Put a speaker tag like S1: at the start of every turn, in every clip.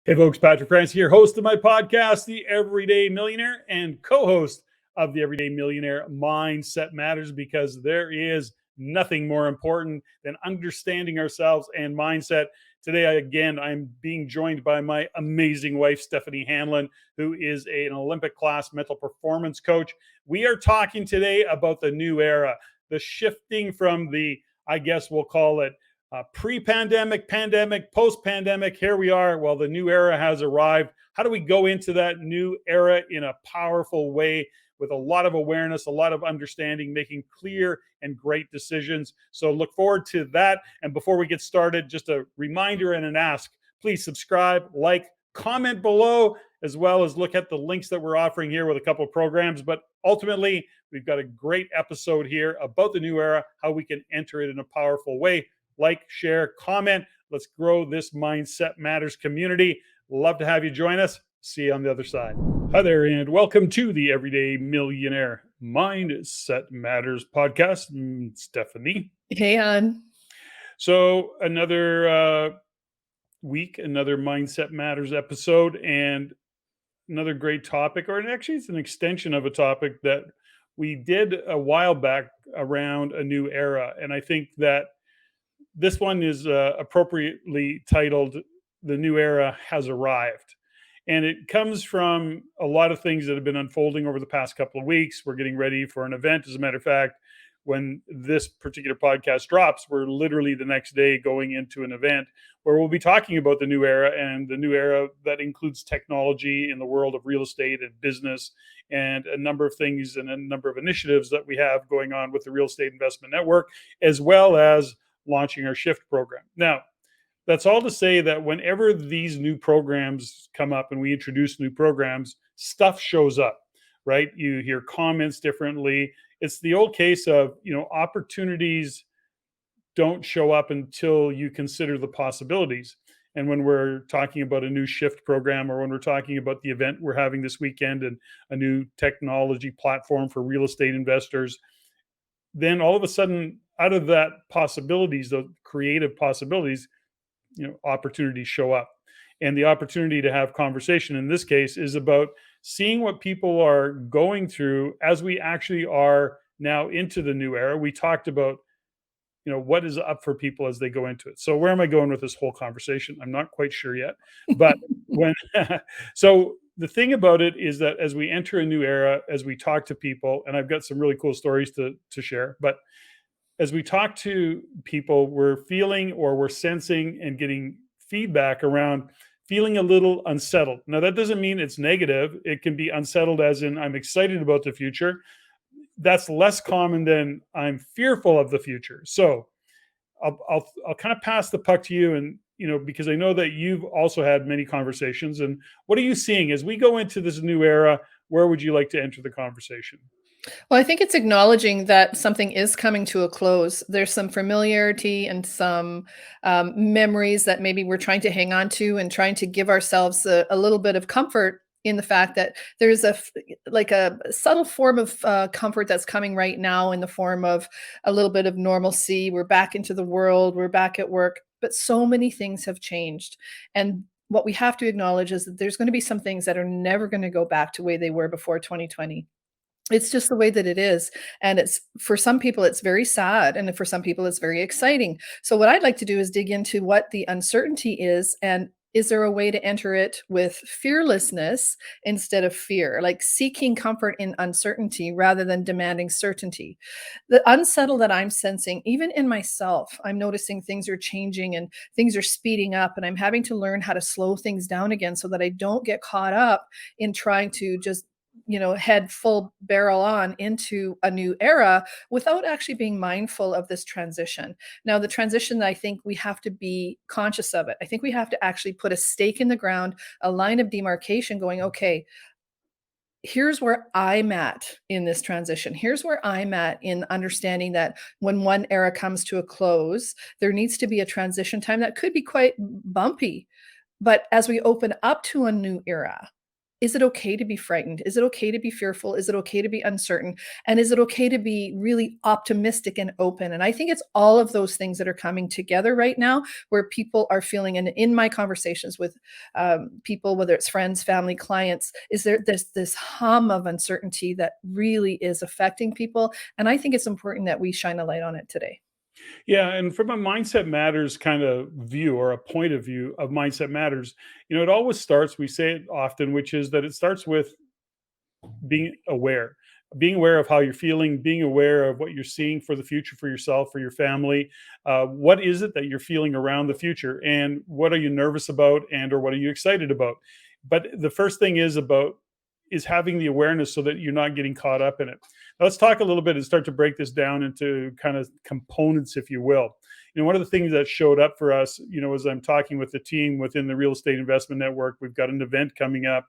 S1: Hey folks, Patrick France here, host of my podcast, The Everyday Millionaire, and co-host of The Everyday Millionaire Mindset Matters, because there is nothing more important than understanding ourselves and mindset. Today, again, I'm being joined by my amazing wife, Stephanie Hanlon, who is an Olympic class mental performance coach. We are talking today about the new era, the shifting from I guess we'll call it pre-pandemic, pandemic, post-pandemic. Here we are. Well, the new era has arrived. How do we go into that new era in a powerful way with a lot of awareness, a lot of understanding, making clear and great decisions? So look forward to that. And before we get started, just a reminder and an ask: please subscribe, like, comment below, as well as look at the links that we're offering here with a couple of programs. But ultimately, we've got a great episode here about the new era, how we can enter it in a powerful way. Like, share, comment. Let's grow this Mindset Matters community. Love to have you join us. See you on the other side. Hi there, and welcome to the Everyday Millionaire Mindset Matters podcast. Stephanie.
S2: Hey, Ann.
S1: So another week, another Mindset Matters episode, and another great topic, or actually it's an extension of a topic that we did a while back around a new era. And I think that this one is appropriately titled "The New Era Has Arrived." And it comes from a lot of things that have been unfolding over the past couple of weeks. We're getting ready for an event. As a matter of fact, when this particular podcast drops, we're literally the next day going into an event where we'll be talking about the new era, and the new era that includes technology in the world of real estate and business, and a number of things and a number of initiatives that we have going on with the Real Estate Investment Network, as well as launching our shift program. Now, that's all to say that whenever these new programs come up and we introduce new programs, stuff shows up, right? You hear comments differently. It's the old case of, opportunities don't show up until you consider the possibilities. And when we're talking about a new shift program, or when we're talking about the event we're having this weekend and a new technology platform for real estate investors, then all of a sudden, out of that possibilities, the creative possibilities, opportunities show up. And the opportunity to have conversation in this case is about seeing what people are going through as we actually are now into the new era. We talked about, what is up for people as they go into it. So where am I going with this whole conversation? I'm not quite sure yet. But when so the thing about it is that as we enter a new era, as we talk to people, and I've got some really cool stories to share, but as we talk to people, we're feeling, or we're sensing and getting feedback around feeling a little unsettled. Now, that doesn't mean it's negative. It can be unsettled as in I'm excited about the future. That's less common than I'm fearful of the future. So I'll kind of pass the puck to you, and because I know that you've also had many conversations. And what are you seeing as we go into this new era? Where would you like to enter the conversation?
S2: Well, I think it's acknowledging that something is coming to a close. There's some familiarity and some memories that maybe we're trying to hang on to, and trying to give ourselves a little bit of comfort in the fact that there's like a subtle form of comfort that's coming right now, in the form of a little bit of normalcy. We're back into the world. We're back at work. But so many things have changed. And what we have to acknowledge is that there's going to be some things that are never going to go back to the way they were before 2020. It's just the way that it is. And it's, for some people, it's very sad. And for some people, it's very exciting. So what I'd like to do is dig into what the uncertainty is, and is there a way to enter it with fearlessness instead of fear, like seeking comfort in uncertainty rather than demanding certainty. The unsettled that I'm sensing, even in myself, I'm noticing things are changing and things are speeding up, and I'm having to learn how to slow things down again so that I don't get caught up in trying to just head full barrel on into a new era without actually being mindful of this transition. Now, the transition, I think we have to be conscious of it. I think we have to actually put a stake in the ground, a line of demarcation going, okay, here's where I'm at in this transition. Here's where I'm at in understanding that when one era comes to a close, there needs to be a transition time that could be quite bumpy. But as we open up to a new era, is it okay to be frightened? Is it okay to be fearful? Is it okay to be uncertain? And is it okay to be really optimistic and open? And I think it's all of those things that are coming together right now, where people are feeling, and in my conversations with people, whether it's friends, family, clients, is there this hum of uncertainty that really is affecting people. And I think it's important that we shine a light on it today.
S1: Yeah, and from a mindset matters kind of view or a point of view of mindset matters, it always starts, we say it often, which is that it starts with being aware of how you're feeling, being aware of what you're seeing for the future, for yourself, for your family. What is it that you're feeling around the future, and what are you nervous about, and or what are you excited about? But the first thing is having the awareness so that you're not getting caught up in it. Now, let's talk a little bit and start to break this down into kind of components, if you will. One of the things that showed up for us, as I'm talking with the team within the Real Estate Investment Network, we've got an event coming up,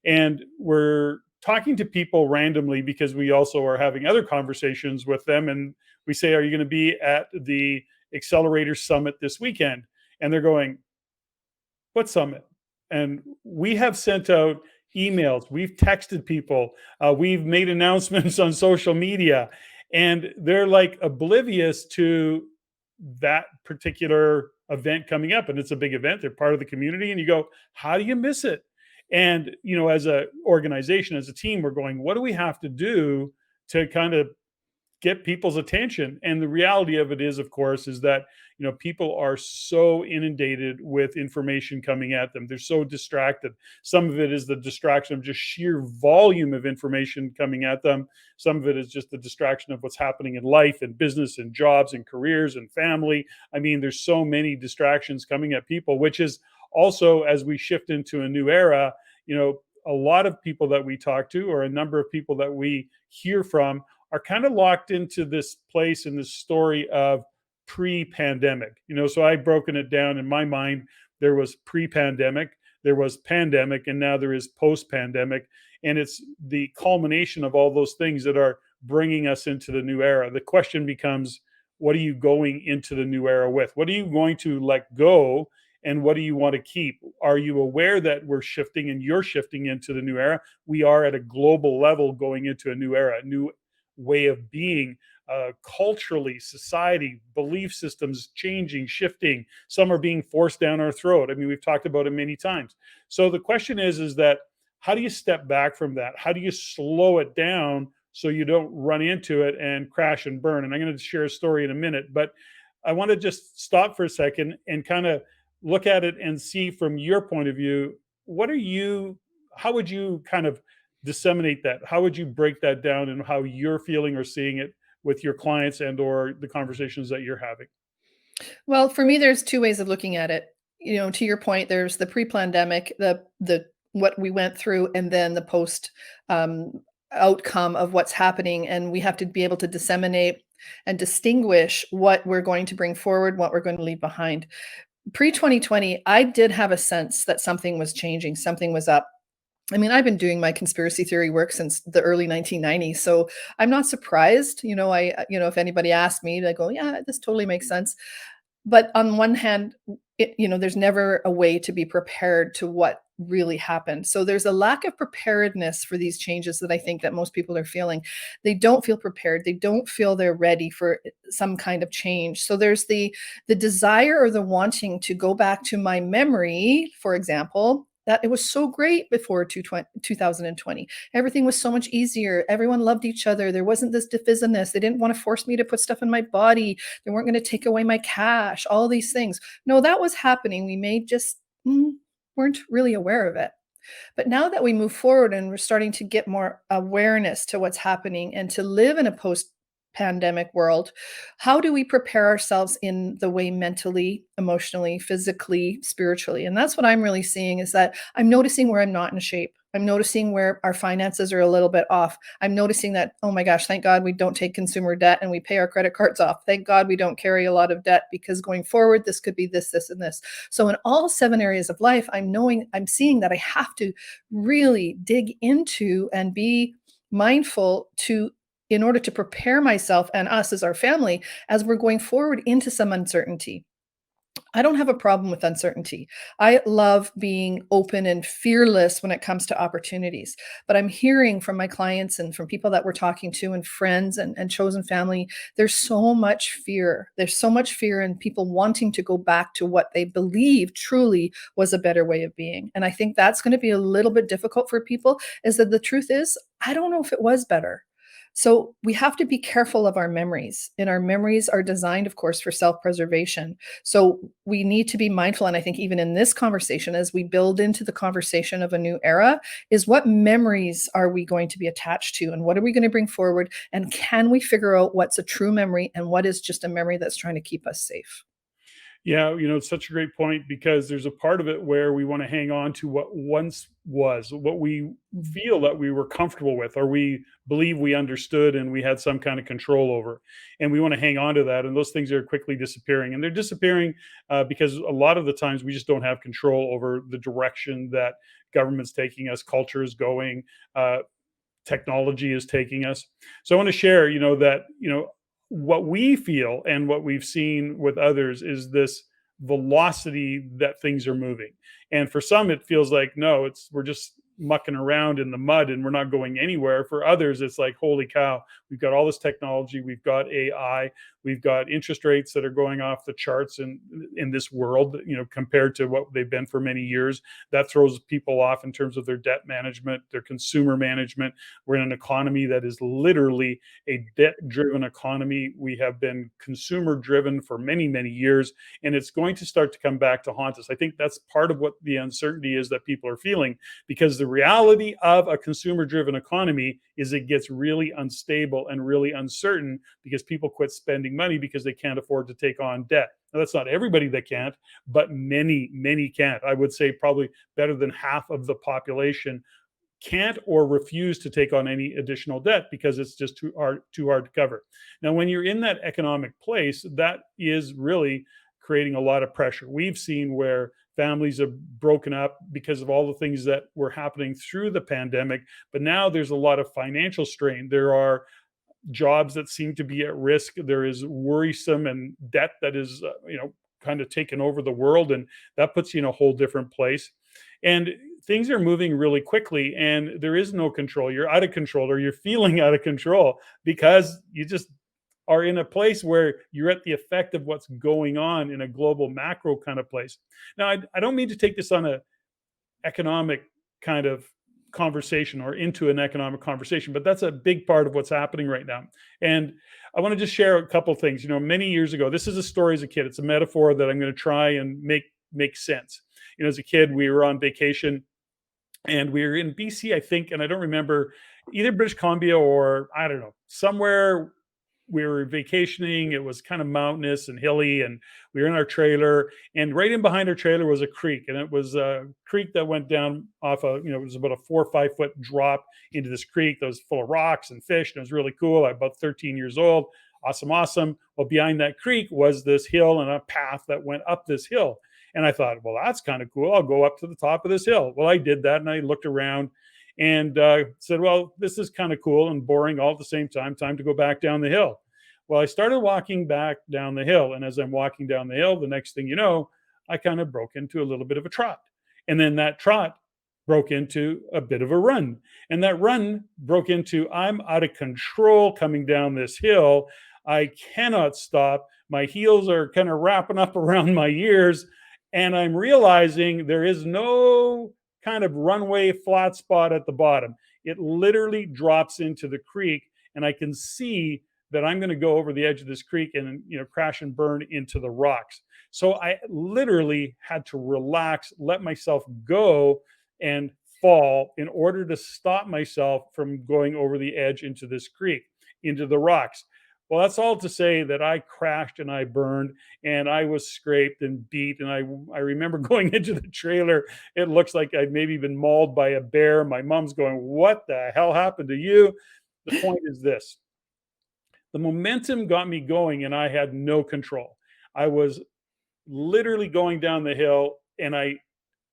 S1: and we're talking to people randomly because we also are having other conversations with them. And we say, "Are you going to be at the Accelerator Summit this weekend?" And they're going, "What summit?" And we have sent out emails, we've texted people, we've made announcements on social media, and they're like oblivious to that particular event coming up. And it's a big event, they're part of the community. And you go, how do you miss it? And as a organization, as a team, we're going, what do we have to do to kind of get people's attention? And the reality of it is, of course, is that people are so inundated with information coming at them, they're so distracted. Some of it is the distraction of just sheer volume of information coming at them. Some of it is just the distraction of what's happening in life and business and jobs and careers and family. I mean, there's so many distractions coming at people, which is also, as we shift into a new era, a lot of people that we talk to, or a number of people that we hear from, are kind of locked into this place in this story of pre-pandemic. So I've broken it down in my mind. There was pre-pandemic, there was pandemic, and now there is post-pandemic. And it's the culmination of all those things that are bringing us into the new era. The question becomes, what are you going into the new era with? What are you going to let go? And what do you want to keep? Are you aware that we're shifting and you're shifting into the new era? We are at a global level going into a new era, a new way of being, culturally, society, belief systems changing, shifting. Some are being forced down our throat. I mean, we've talked about it many times. So the question is that how do you step back from that? How do you slow it down so you don't run into it and crash and burn? And I'm going to share a story in a minute, but I want to just stop for a second and kind of look at it and see from your point of view, how would you kind of disseminate that? How would you break that down and how you're feeling or seeing it with your clients and or the conversations that you're having?
S2: Well, for me, there's two ways of looking at it. To your point, there's the pre-pandemic, the what we went through, and then the post um, outcome of what's happening, and we have to be able to disseminate and distinguish what we're going to bring forward, what we're going to leave behind. Pre-2020, I did have a sense that something was changing, something was up. I mean, I've been doing my conspiracy theory work since the early 1990s, so I'm not surprised. If anybody asked me, I go, yeah, this totally makes sense. But on one hand, there's never a way to be prepared to what really happened. So there's a lack of preparedness for these changes that I think that most people are feeling. They don't feel prepared. They don't feel they're ready for some kind of change. So there's the desire or the wanting to go back to my memory, for example, that it was so great before 2020. Everything was so much easier. Everyone loved each other. There wasn't this divisiveness. They didn't want to force me to put stuff in my body. They weren't going to take away my cash, all these things. No, that was happening. We may just weren't really aware of it. But now that we move forward and we're starting to get more awareness to what's happening and to live in a post pandemic world, how do we prepare ourselves in the way mentally, emotionally, physically, spiritually? And that's what I'm really seeing is that I'm noticing where I'm not in shape. I'm noticing where our finances are a little bit off. I'm noticing that, oh my gosh, thank God we don't take consumer debt and we pay our credit cards off. Thank God we don't carry a lot of debt because going forward, this could be this, this, and this. So in all 7 areas of life, I'm seeing that I have to really dig into and be mindful in order to prepare myself and us as our family as we're going forward into some uncertainty. I don't have a problem with uncertainty. I love being open and fearless when it comes to opportunities. But I'm hearing from my clients and from people that we're talking to and friends and chosen family, there's so much fear. There's so much fear in people wanting to go back to what they believe truly was a better way of being. And I think that's going to be a little bit difficult for people, is that the truth is, I don't know if it was better. So we have to be careful of our memories. And our memories are designed, of course, for self preservation. So we need to be mindful. And I think even in this conversation, as we build into the conversation of a new era, is what memories are we going to be attached to? And what are we going to bring forward? And can we figure out what's a true memory and what is just a memory that's trying to keep us safe?
S1: Yeah, it's such a great point because there's a part of it where we want to hang on to what once was, what we
S2: Mhm.
S1: feel that we were comfortable with, or we believe we understood and we had some kind of control over. And we want to hang on to that. And those things are quickly disappearing. And they're disappearing because a lot of the times we just don't have control over the direction that government's taking us, culture is going. Technology is taking us. So I want to share, that, what we feel and what we've seen with others is this velocity that things are moving. And for some, it feels like, no, we're just mucking around in the mud and we're not going anywhere. For others, it's like, holy cow, we've got all this technology, we've got AI, we've got interest rates that are going off the charts in this world, compared to what they've been for many years. That throws people off in terms of their debt management, their consumer management. We're in an economy that is literally a debt driven economy. We have been consumer driven for many, many years, and it's going to start to come back to haunt us. I think that's part of what the uncertainty is that people are feeling, because the reality of a consumer driven economy is it gets really unstable and really uncertain because people quit spending money because they can't afford to take on debt. Now, that's not everybody that can't, but many, many can't. I would say probably better than half of the population can't or refuse to take on any additional debt because it's just too hard to cover. Now, when you're in that economic place, that is really creating a lot of pressure. We've seen where families have broken up because of all the things that were happening through the pandemic, but now there's a lot of financial strain. There are jobs that seem to be at risk. There is worrisome and debt that is, kind of taken over the world, and that puts you in a whole different place. And things are moving really quickly, and there is no control. You're out of control, or you're feeling out of control because you just are in a place where you're at the effect of what's going on in a global macro kind of place. Now, I don't mean to take this on a economic kind of conversation or into an economic conversation, but that's a big part of what's happening right now. And I want to just share a couple of things. Many years ago, this is a story as a kid. It's a metaphor that I'm going to try and make sense. As a kid, we were on vacation and we were in BC, I think, and I don't remember, either British Columbia or I don't know, somewhere. We were vacationing. It was kind of mountainous and hilly, and we were in our trailer. And right in behind our trailer was a creek, and it was a creek that went down off it was about a 4 or 5 foot drop into this creek that was full of rocks and fish, and it was really cool. I was about 13 years old. Awesome, awesome. Well, behind that creek was this hill and a path that went up this hill. And I thought, well, that's kind of cool. I'll go up to the top of this hill. Well, I did that, and I looked around and said, well, this is kind of cool and boring all at the same time. Time to go back down the hill. Well, I started walking back down the hill. And as I'm walking down the hill, the next thing you know, I kind of broke into a little bit of a trot. And then that trot broke into a bit of a run. And that run broke into, I'm out of control coming down this hill. I cannot stop. My heels are kind of wrapping up around my ears. And I'm realizing there is no kind of runway flat spot at the bottom. It literally drops into the creek, and I can see that I'm going to go over the edge of this creek and crash and burn into the rocks. So I literally had to relax, let myself go and fall in order to stop myself from going over the edge into this creek, into the rocks. Well, that's all to say that I crashed and I burned and I was scraped and beat. And I remember going into the trailer. It looks like I'd maybe been mauled by a bear. My mom's going, "What the hell happened to you?" The point is this: the momentum got me going and I had no control. I was literally going down the hill, and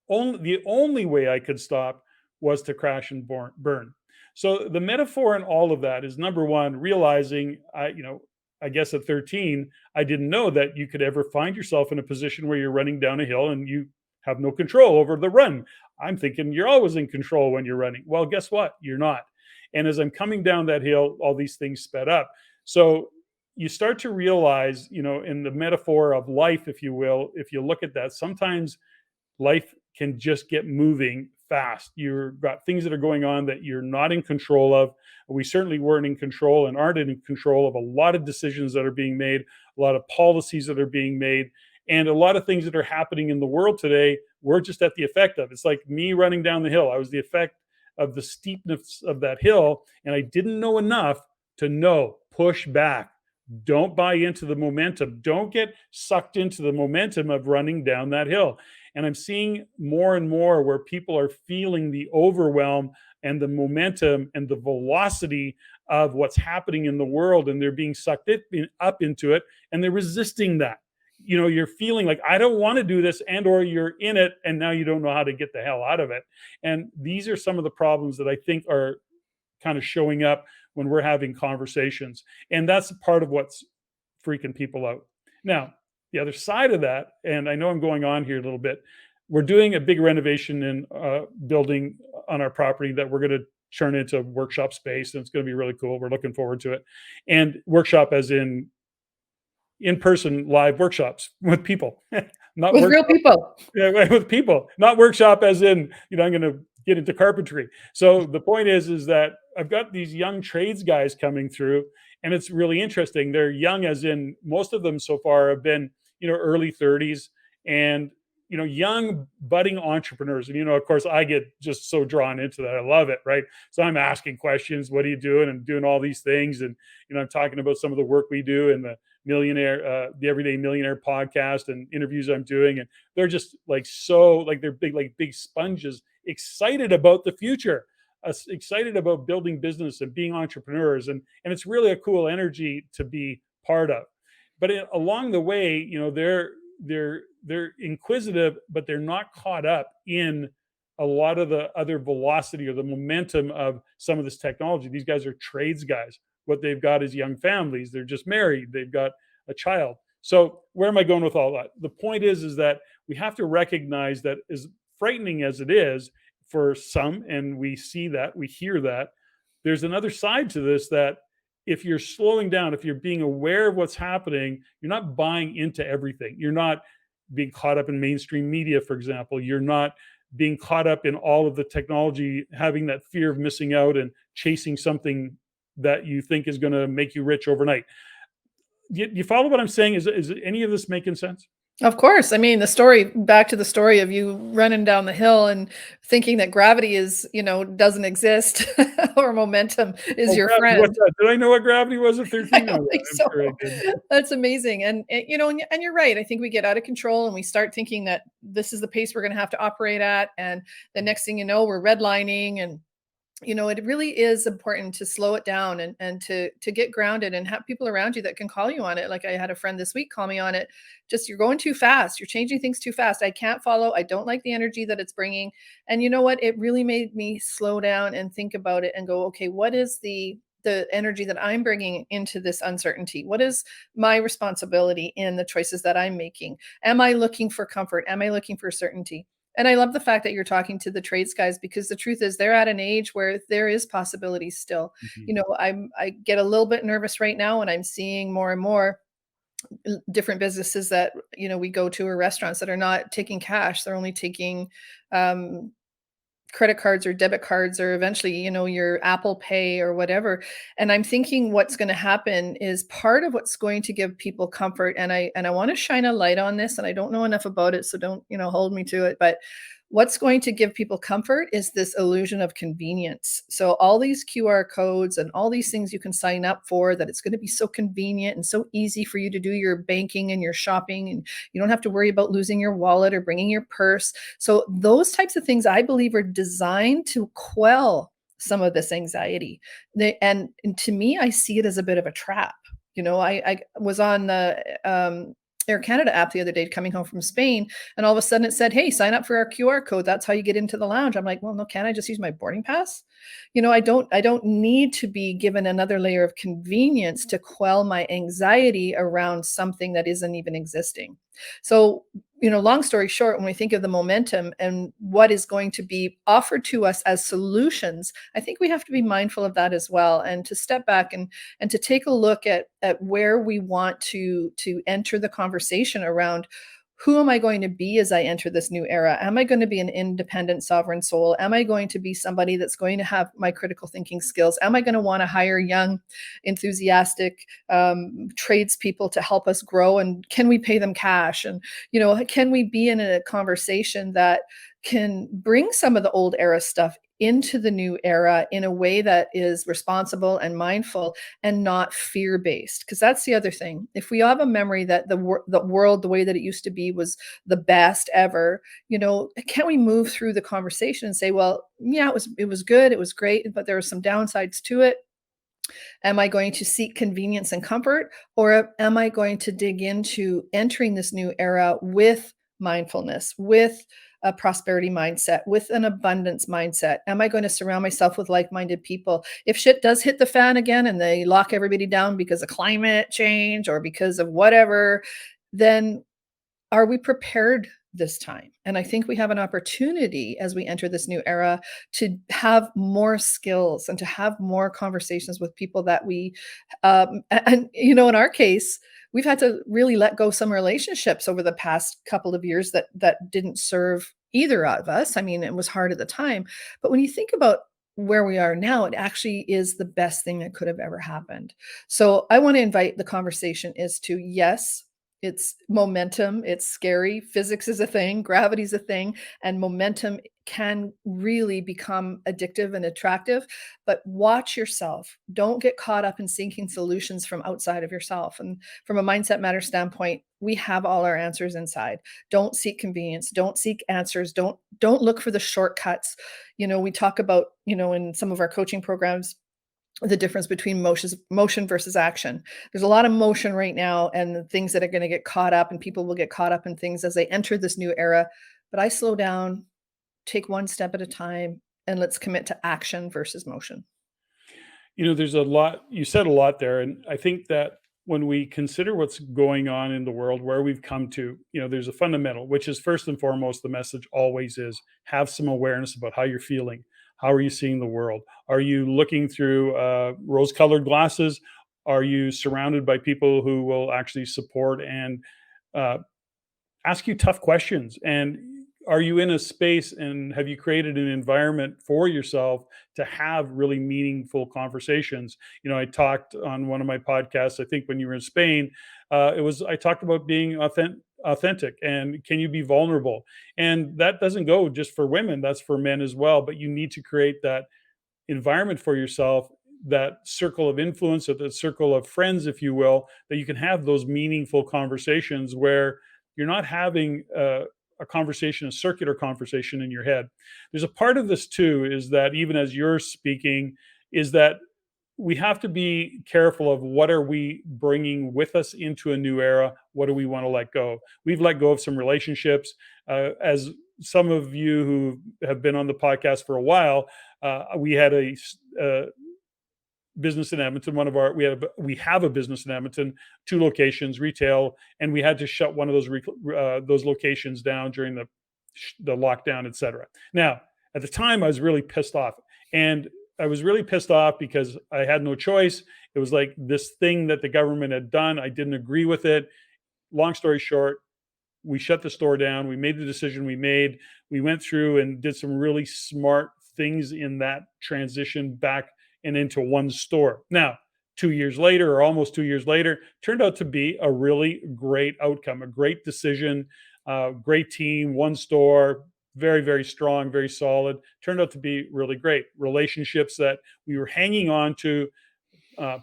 S1: the only way I could stop was to crash and burn. So the metaphor in all of that is, number one, realizing I guess at 13, I didn't know that you could ever find yourself in a position where you're running down a hill and you have no control over the run. I'm thinking you're always in control when you're running. Well, guess what? You're not. And as I'm coming down that hill, all these things sped up. So you start to realize, in the metaphor of life, if you will, if you look at that, sometimes life can just get moving fast. You've got things that are going on that you're not in control of. We certainly weren't in control and aren't in control of a lot of decisions that are being made, a lot of policies that are being made, and a lot of things that are happening in the world today. We're just at the effect of. It's like me running down the hill. I was the effect of the steepness of that hill, and I didn't know enough to know push back. Don't buy into the momentum. Don't get sucked into the momentum of running down that hill. And I'm seeing more and more where people are feeling the overwhelm and the momentum and the velocity of what's happening in the world, and they're being sucked up into it, and they're resisting that. You're feeling like, I don't want to do this, and or you're in it and now you don't know how to get the hell out of it. And these are some of the problems that I think are kind of showing up when we're having conversations. And that's part of what's freaking people out. Now, the other side of that, and I know I'm going on here a little bit, we're doing a big renovation in building on our property that we're going to turn into workshop space, and it's going to be really cool. We're looking forward to it. And workshop as in person live workshops with people, not
S2: With real
S1: workshop.
S2: people.
S1: Yeah, with people, not workshop as in, I'm going to get into carpentry. So the point is that I've got these young trades guys coming through, and it's really interesting. They're young, as in most of them so far have been, early 30s, and young budding entrepreneurs. And of course, I get just so drawn into that. I love it, right? So I'm asking questions. What are you doing? And doing all these things, and I'm talking about some of the work we do in the Everyday Millionaire podcast and interviews I'm doing, and they're just like they're big sponges, excited about the future, excited about building business and being entrepreneurs, and it's really a cool energy to be part of. But along the way, they're inquisitive, but they're not caught up in a lot of the other velocity or the momentum of some of this technology. These guys are trades guys. What they've got is young families. They're just married. They've got a child. So where am I going with all that? The point is that we have to recognize that, as frightening as it is for some, and we see that, we hear that, there's another side to this, that if you're slowing down, if you're being aware of what's happening, you're not buying into everything. You're not being caught up in mainstream media, for example. You're not being caught up in all of the technology, having that fear of missing out and chasing something that you think is going to make you rich overnight. You follow what I'm saying? Is any of this making sense?
S2: Of course. I mean, back to the story of you running down the hill and thinking that gravity doesn't exist or momentum is
S1: Oh,
S2: your
S1: gravity, what's
S2: friend.
S1: that? Did I know what gravity was at
S2: I
S1: 13? Oh,
S2: don't think
S1: yeah, I'm
S2: so.
S1: sure I did.
S2: That's amazing. And you're right. I think we get out of control and we start thinking that this is the pace we're going to have to operate at. And the next thing you know, we're redlining, and it really is important to slow it down and to get grounded and have people around you that can call you on it. Like, I had a friend this week call me on it. Just, you're going too fast. You're changing things too fast. I can't follow. I don't like the energy that it's bringing. And you know what? It really made me slow down and think about it and go, okay, what is the energy that I'm bringing into this uncertainty? What is my responsibility in the choices that I'm making? Am I looking for comfort? Am I looking for certainty? And I love the fact that you're talking to the trades guys, because the truth is they're at an age where there is possibilities still.
S1: Mhm.
S2: I get a little bit nervous right now, and I'm seeing more and more different businesses that, we go to, or restaurants that are not taking cash. They're only taking um credit cards or debit cards, or eventually, your Apple Pay or whatever. And I'm thinking what's going to happen is part of what's going to give people comfort. And I want to shine a light on this, and I don't know enough about it, so don't, hold me to it. But what's going to give people comfort is this illusion of convenience. So all these QR codes and all these things you can sign up for, that it's going to be so convenient and so easy for you to do your banking and your shopping, and you don't have to worry about losing your wallet or bringing your purse. So those types of things, I believe, are designed to quell some of this anxiety. And to me, I see it as a bit of a trap. I was on the Air Canada app the other day coming home from Spain, and all of a sudden it said, "Hey, sign up for our QR code. That's how you get into the lounge." I'm like, "Well, no, can't I just use my boarding pass?" I don't need to be given another layer of convenience to quell my anxiety around something that isn't even existing. So, long story short, when we think of the momentum and what is going to be offered to us as solutions, I think we have to be mindful of that as well, and to step back and to take a look at where we want to enter the conversation around who am I going to be as I enter this new era? Am I going to be an independent sovereign soul? Am I going to be somebody that's going to have my critical thinking skills? Am I going to want to hire young, enthusiastic tradespeople to help us grow? And can we pay them cash? And can we be in a conversation that can bring some of the old era stuff into the new era in a way that is responsible and mindful and not fear based? Because that's the other thing. If we have a memory that the world the way that it used to be was the best ever, can we move through the conversation and say, well, yeah, it was good, it was great, but there were some downsides to it. Am I going to seek convenience and comfort, or am I going to dig into entering this new era with mindfulness, with a prosperity mindset, with an abundance mindset? Am I going to surround myself with like minded people? If shit does hit the fan again and they lock everybody down because of climate change or because of whatever, then are we prepared this time? And I think we have an opportunity as we enter this new era to have more skills and to have more conversations with people that in our case, we've had to really let go some relationships over the past couple of years that didn't serve either of us. I mean, it was hard at the time, but when you think about where we are now, it actually is the best thing that could have ever happened. So I want to invite the conversation is to, yes, it's momentum, it's scary, physics is a thing, gravity's a thing, and momentum can really become addictive and attractive, but watch yourself. Don't get caught up in seeking solutions from outside of yourself. And from a mindset matter standpoint, we have all our answers inside. Don't seek convenience, don't seek answers, don't look for the shortcuts. We talk about, in some of our coaching programs, the difference between motion versus action. There's a lot of motion right now and the things that are going to get caught up, and people will get caught up in things as they enter this new era. But I slow down, take one step at a time, and let's commit to action versus motion.
S1: There's a lot, you said a lot there. And I think that when we consider what's going on in the world, where we've come to, there's a fundamental, which is first and foremost, the message always is have some awareness about how you're feeling. How are you seeing the world? Are you looking through rose colored glasses? Are you surrounded by people who will actually support and uh, ask you tough questions? And are you in a space and have you created an environment for yourself to have really meaningful conversations? I talked on one of my podcasts, I think when you were in Spain, I talked about being authentic and can you be vulnerable? And that doesn't go just for women, that's for men as well. But you need to create that environment for yourself, that circle of influence or the circle of friends, if you will, that you can have those meaningful conversations where you're not having a conversation, a circular conversation in your head. There's a part of this too, is that even as you're speaking, is that we have to be careful of what are we bringing with us into a new era. What do we want to let go? We've let go of some relationships. As some of you who have been on the podcast for a while, we had a business in Edmonton. We have a business in Edmonton, two locations, retail, and we had to shut one of those locations down during the lockdown, etc. Now, at the time, I was really pissed off, and I was really pissed off because I had no choice. It was like this thing that the government had done. I didn't agree with it. Long story short, we shut the store down. We made the decision we made. We went through and did some really smart things in that transition back and into one store. Now, 2 years later, or almost 2 years later, turned out to be a really great outcome, a great decision, great team, one store, very, very strong, very solid. Turned out to be really great. Relationships that we were hanging on to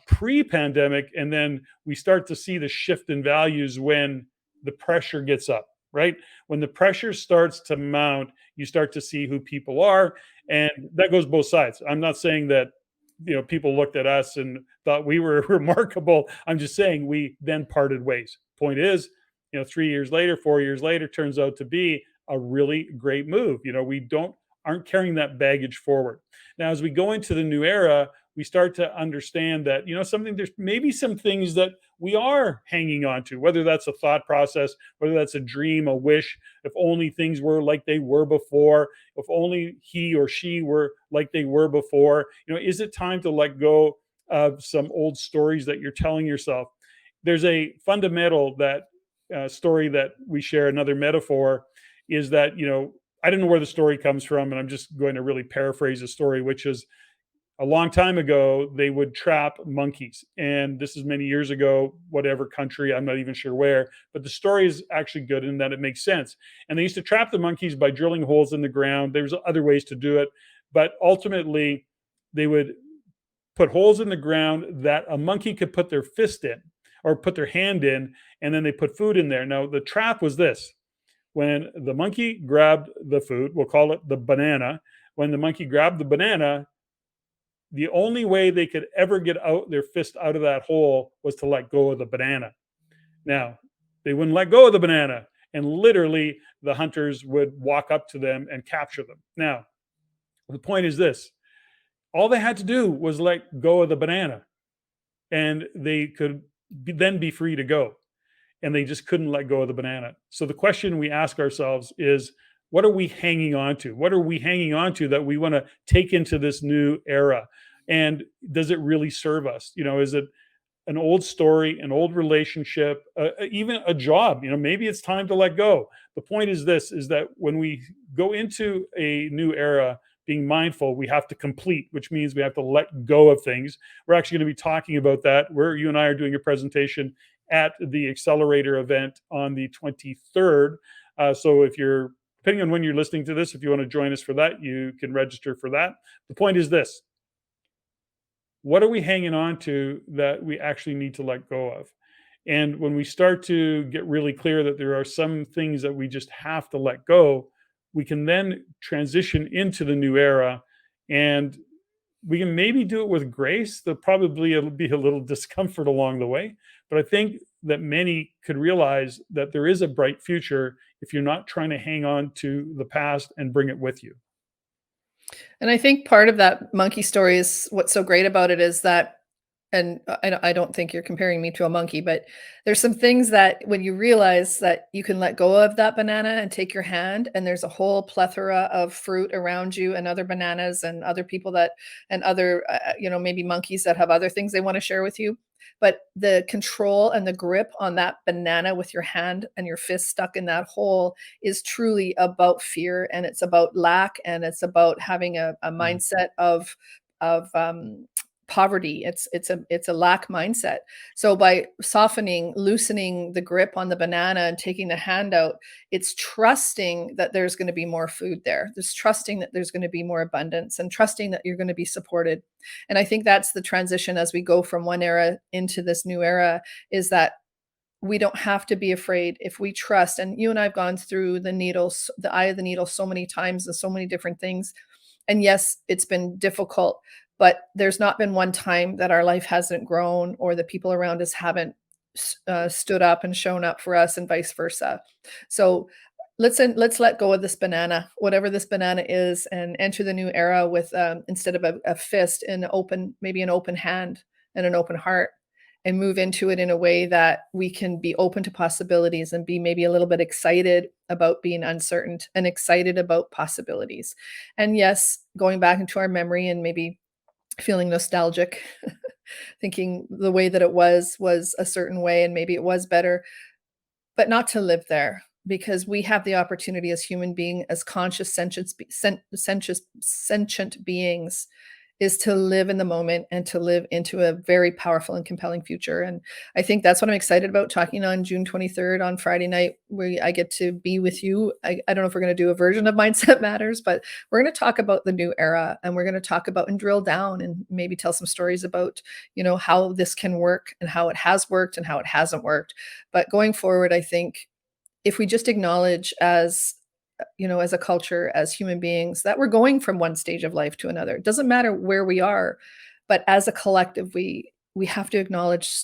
S1: pre-pandemic, and then we start to see the shift in values when the pressure gets up, right? When the pressure starts to mount, you start to see who people are, and that goes both sides. I'm not saying that people looked at us and thought we were remarkable. I'm just saying we then parted ways. Point is, 3 years later, 4 years later, turns out to be a really great move. We don't aren't carrying that baggage forward. Now, as we go into the new era, we start to understand that, something there's maybe some things that we are hanging on to, whether that's a thought process, whether that's a dream, a wish, if only things were like they were before, if only he or she were like they were before. Is it time to let go of some old stories that you're telling yourself? There's a fundamental that story that we share, another metaphor is that, I don't know where the story comes from, and I'm just going to really paraphrase the story, which is a long time ago, they would trap monkeys. And this is many years ago, whatever country, I'm not even sure where, but the story is actually good in that it makes sense. And they used to trap the monkeys by drilling holes in the ground. There's other ways to do it, but ultimately, they would put holes in the ground that a monkey could put their fist in or put their hand in, and then they put food in there. Now, the trap was this: when the monkey grabbed the food, we'll call it the banana, when the monkey grabbed the banana, the only way they could ever get out their fist out of that hole was to let go of the banana. Now, they wouldn't let go of the banana, and literally the hunters would walk up to them and capture them. Now, the point is this: all they had to do was let go of the banana, and they could then be free to go. And they just couldn't let go of the banana. So the question we ask ourselves is, what are we hanging on to? What are we hanging on to that we want to take into this new era? And does it really serve us? Is it an old story, an old relationship, even a job? Maybe it's time to let go. The point is this: is that when we go into a new era, being mindful, we have to complete, which means we have to let go of things. We're actually going to be talking about that, where you and I are doing a presentation at the accelerator event on the 23rd. So if you're, depending on when you're listening to this, if you want to join us for that, you can register for that. The point is this: what are we hanging on to that we actually need to let go of? And when we start to get really clear that there are some things that we just have to let go, we can then transition into the new era, and we can maybe do it with grace. There'll probably be a little discomfort along the way, but I think that many could realize that there is a bright future if you're not trying to hang on to the past and bring it with you.
S2: And I think part of that monkey story is what's so great about it is that, and I don't think you're comparing me to a monkey, but there's some things that when you realize that you can let go of that banana and take your hand, and there's a whole plethora of fruit around you and other bananas and other people that, and other, maybe monkeys that have other things they want to share with you. But the control and the grip on that banana with your hand and your fist stuck in that hole is truly about fear, and it's about lack, and it's about having a
S1: Mm.
S2: mindset of poverty. It's a lack mindset. So by softening, loosening the grip on the banana and taking the hand out, it's trusting that there's going to be more food there. There's trusting that there's going to be more abundance, and trusting that you're going to be supported. And I think that's the transition as we go from one era into this new era, is that we don't have to be afraid if we trust. And you and I've gone through the eye of the needle so many times and so many different things. And yes, it's been difficult, but there's not been one time that our life hasn't grown or the people around us haven't stood up and shown up for us, and vice versa. So let's let go of this banana, whatever this banana is, and enter the new era with, instead of a fist, an open, maybe an open hand and an open heart, and move into it in a way that we can be open to possibilities and be maybe a little bit excited about being uncertain and excited about possibilities. And yes, going back into our memory and maybe feeling nostalgic, thinking the way that it was a certain way and maybe it was better, but not to live there, because we have the opportunity as human being, as conscious sentient beings, is to live in the moment and to live into a very powerful and compelling future. And I think that's what I'm excited about, talking on June 23rd on Friday night, where I get to be with you. I don't know if we're going to do a version of Mindset Matters, but we're going to talk about the new era, and we're going to talk about and drill down and maybe tell some stories about, how this can work and how it has worked and how it hasn't worked. But going forward, I think if we just acknowledge as a culture, as human beings, that we're going from one stage of life to another. It doesn't matter where we are, but as a collective, we have to acknowledge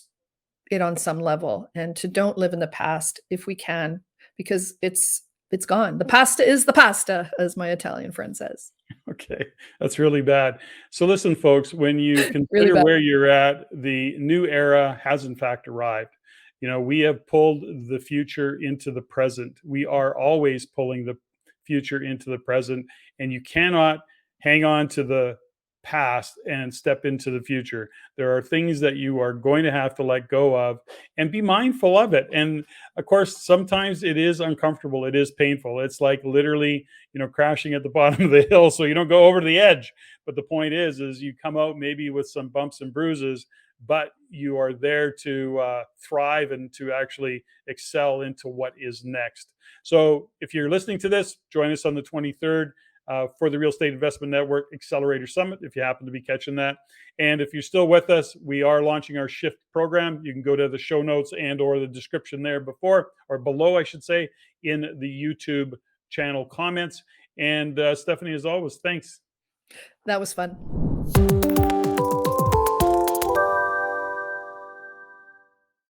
S2: it on some level, and to don't live in the past if we can, because it's gone. The pasta is the pasta, as my Italian friend says.
S1: Okay, that's really bad. So listen, folks, when you
S2: Really
S1: consider
S2: bad.
S1: where you're at, the new era has in fact arrived. We have pulled the future into the present. We are always pulling the future into the present, and you cannot hang on to the past and step into the future. There are things that you are going to have to let go of and be mindful of it. And of course, sometimes it is uncomfortable, it is painful. It's like literally crashing at the bottom of the hill so you don't go over to the edge. But the point is you come out maybe with some bumps and bruises, but you are there to thrive and to actually excel into what is next. So if you're listening to this, join us on the 23rd for the Real Estate Investment Network Accelerator Summit, if you happen to be catching that. And if you're still with us, we are launching our Shift program. You can go to the show notes and or the description there before, or below, I should say, in the YouTube channel comments. And Stephanie, as always, thanks.
S2: That was fun.